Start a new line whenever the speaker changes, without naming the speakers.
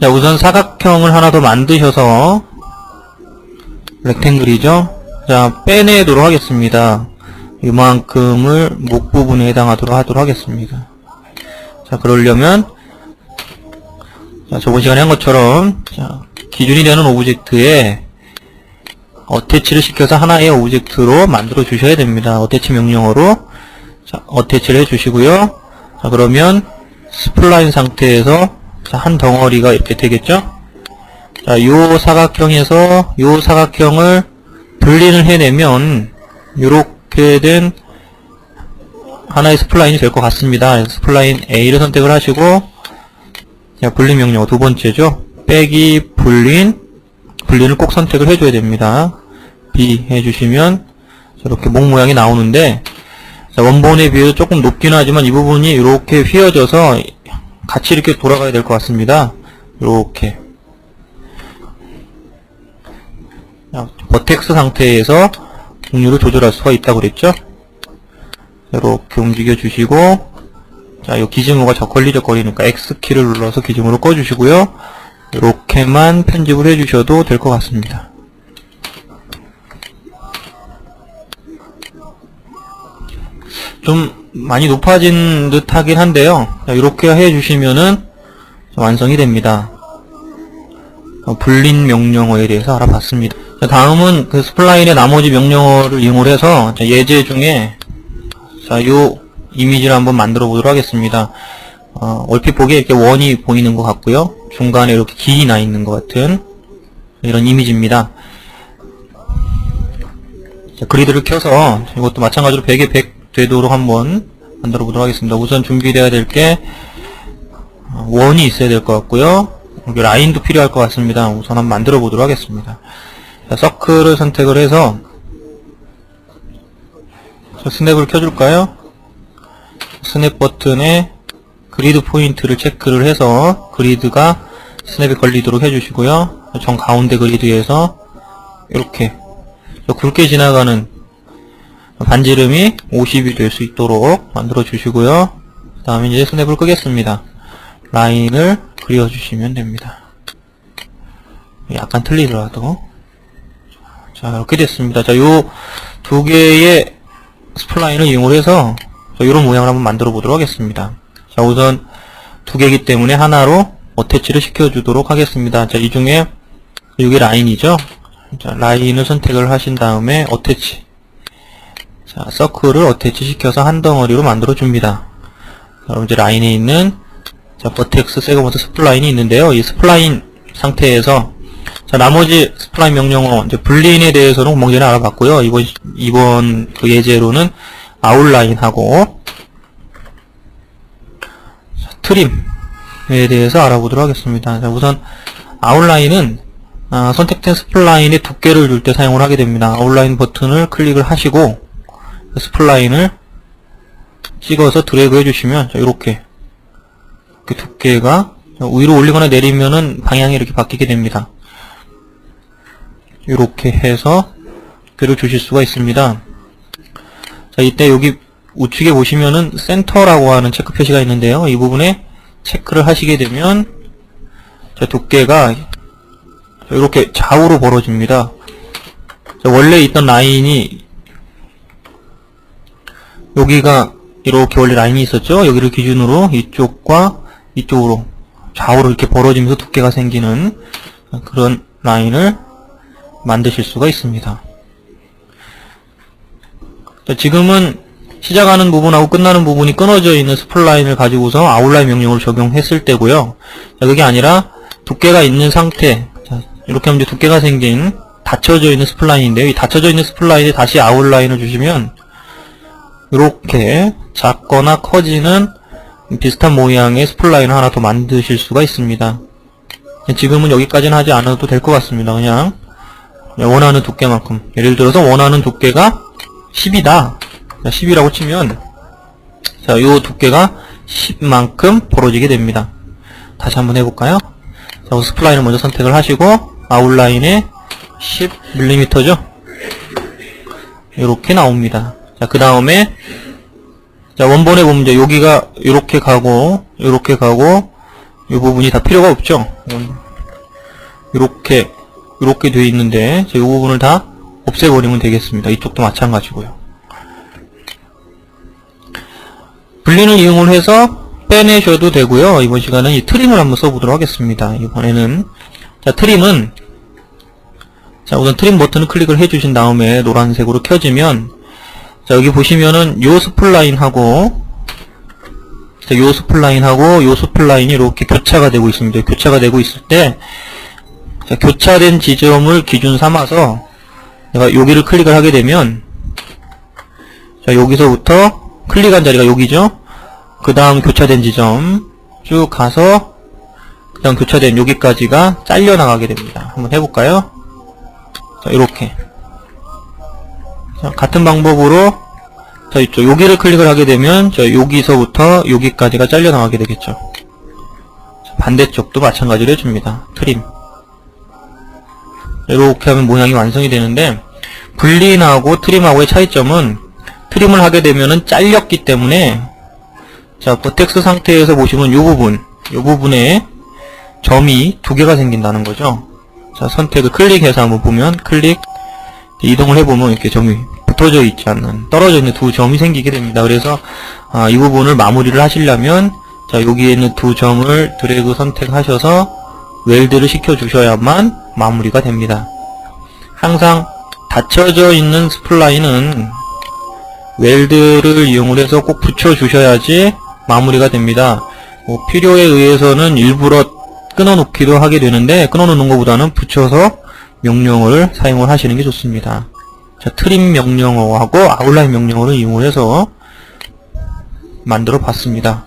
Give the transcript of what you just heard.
자, 우선 사각형을 하나 더 만드셔서, 렉탱글이죠? 자, 빼내도록 하겠습니다. 이만큼을 목 부분에 해당하도록 하도록 하겠습니다. 자, 그러려면, 자, 저번 시간에 한 것처럼, 자, 기준이 되는 오브젝트에 어태치를 시켜서 하나의 오브젝트로 만들어 주셔야 됩니다. 어태치 명령어로, 자, 어태치를 해 주시고요. 자, 그러면, 스플라인 상태에서, 자, 한 덩어리가 이렇게 되겠죠? 자, 요 사각형에서, 요 사각형을 분리를 해내면, 요렇게 된, 하나의 스플라인이 될 것 같습니다. 스플라인 A를 선택을 하시고, 자, 분리 명령어 두 번째죠. 빼기, 분리를 꼭 선택을 해줘야 됩니다. B 해주시면, 저렇게 목 모양이 나오는데, 자, 원본에 비해서 조금 높긴 하지만 이 부분이 이렇게 휘어져서 같이 이렇게 돌아가야 될 것 같습니다. 이렇게. 버텍스 상태에서 곡률을 조절할 수가 있다고 그랬죠? 이렇게 움직여 주시고, 자, 요 기증어가 걸리적거리니까 X키를 눌러서 기증어를 꺼주시고요. 이렇게만 편집을 해주셔도 될 것 같습니다. 좀 많이 높아진 듯 하긴 한데요. 자, 이렇게 해주시면은 완성이 됩니다. 불린 명령어에 대해서 알아봤습니다. 자, 다음은 그 스플라인의 나머지 명령어를 이용해서 예제 중에, 자, 요 이미지를 한번 만들어 보도록 하겠습니다. 얼핏 보기에 이렇게 원이 보이는 것 같고요. 중간에 이렇게 길이 나 있는 것 같은 이런 이미지입니다. 자, 그리드를 켜서 이것도 마찬가지로 100에 100 되도록 한번 만들어 보도록 하겠습니다. 우선 준비되어야 될 게 원이 있어야 될 것 같고요. 여기 라인도 필요할 것 같습니다. 우선 한번 만들어 보도록 하겠습니다. 자, 서클을 선택을 해서 스냅을 켜줄까요? 스냅 버튼에 그리드 포인트를 체크를 해서 그리드가 스냅에 걸리도록 해주시고요. 정 가운데 그리드에서 이렇게 굵게 지나가는 반지름이 50이 될 수 있도록 만들어 주시고요. 그 다음에 이제 스냅을 끄겠습니다. 라인을 그려주시면 됩니다. 약간 틀리더라도. 자, 이렇게 됐습니다. 자, 요 두 개의 스플라인을 이용해서 이런 모양을 한번 만들어 보도록 하겠습니다. 자, 우선 두 개이기 때문에 하나로 어태치를 시켜주도록 하겠습니다. 자, 이 중에 이게 라인이죠. 자, 라인을 선택을 하신 다음에 어태치. 자, 서클을 어태치 시켜서 한 덩어리로 만들어 줍니다. 그럼 이제 라인에 있는, 자, 버텍스 세그먼트 스플라인이 있는데요. 이 스플라인 상태에서, 자, 나머지 스플라인 명령어, 이제 분리인에 대해서는 금방 전에 알아봤고요. 이번 그 예제로는 아웃라인하고, 자, 트림에 대해서 알아보도록 하겠습니다. 자, 우선, 아웃라인은, 선택된 스플라인의 두께를 줄 때 사용을 하게 됩니다. 아웃라인 버튼을 클릭을 하시고, 스플라인을 찍어서 드래그 해주시면, 자, 이렇게 두께가 위로 올리거나 내리면은 방향이 이렇게 바뀌게 됩니다. 이렇게 해서 두께를 주실 수가 있습니다. 자, 이때 여기 우측에 보시면은 센터라고 하는 체크 표시가 있는데요. 이 부분에 체크를 하시게 되면, 자, 두께가 이렇게 좌우로 벌어집니다. 자, 원래 있던 라인이 여기가 이렇게 원래 라인이 있었죠. 여기를 기준으로 이쪽과 이쪽으로 좌우로 이렇게 벌어지면서 두께가 생기는 그런 라인을 만드실 수가 있습니다. 자, 지금은 시작하는 부분하고 끝나는 부분이 끊어져 있는 스플라인을 가지고서 아웃라인 명령을 적용했을 때고요. 자, 그게 아니라 두께가 있는 상태, 자, 이렇게 하면 이제 두께가 생긴 닫혀져 있는 스플라인인데요. 이 닫혀져 있는 스플라인에 다시 아웃라인을 주시면 이렇게 작거나 커지는 비슷한 모양의 스플라인을 하나 더 만드실 수가 있습니다. 지금은 여기까지는 하지 않아도 될 것 같습니다. 그냥 원하는 두께만큼, 예를 들어서 원하는 두께가 10이다. 자, 10이라고 치면, 자, 요 두께가 10만큼 벌어지게 됩니다. 다시 한번 해볼까요? 자, 스플라인을 먼저 선택을 하시고 아웃라인에 10mm죠. 이렇게 나옵니다. 자, 그 다음에, 자, 원본에 보면 이제 여기가 이렇게 가고, 이 부분이 다 필요가 없죠. 이렇게 되어 있는데 이 부분을 다 없애버리면 되겠습니다. 이쪽도 마찬가지고요. 분리를 이용을 해서 빼내셔도 되고요. 이번 시간은 이 트림을 한번 써보도록 하겠습니다. 이번에는 자, 트림은 자, 우선 트림 버튼을 클릭을 해주신 다음에 노란색으로 켜지면 자, 여기 보시면은 요 스플라인하고 자, 요 스플라인하고 요 스플라인이 이렇게 교차가 되고 있습니다. 교차가 되고 있을 때 자, 교차된 지점을 기준 삼아서 내가 여기를 클릭을 하게 되면 자, 여기서부터 클릭한 자리가 여기죠. 그 다음 교차된 지점 쭉 가서 그 다음 교차된 여기까지가 잘려나가게 됩니다. 한번 해볼까요? 자, 이렇게 자, 같은 방법으로 자, 이쪽 여기를 클릭을 하게 되면 자, 여기서부터 여기까지가 잘려나가게 되겠죠. 자, 반대쪽도 마찬가지로 해줍니다. 트림 이렇게 하면 모양이 완성이 되는데 분리인하고 트림하고의 차이점은 트림을 하게 되면은 잘렸기 때문에 자, 버텍스 상태에서 보시면 요 부분에 점이 두 개가 생긴다는 거죠. 자, 선택을 클릭해서 한번 보면 클릭 이동을 해보면 이렇게 점이 붙어져 있지 않는 떨어져 있는 두 점이 생기게 됩니다. 그래서 이 부분을 마무리를 하시려면 자, 여기에 있는 두 점을 드래그 선택하셔서 웰드를 시켜 주셔야만 마무리가 됩니다. 항상 닫혀져 있는 스플라인은 웰드를 이용을 해서 꼭 붙여 주셔야지 마무리가 됩니다. 뭐 필요에 의해서는 일부러 끊어놓기도 하게 되는데 끊어놓는 것보다는 붙여서 명령어를 사용을 하시는 게 좋습니다. 자, 트림 명령어하고 아웃라인 명령어를 이용을 해서 만들어 봤습니다.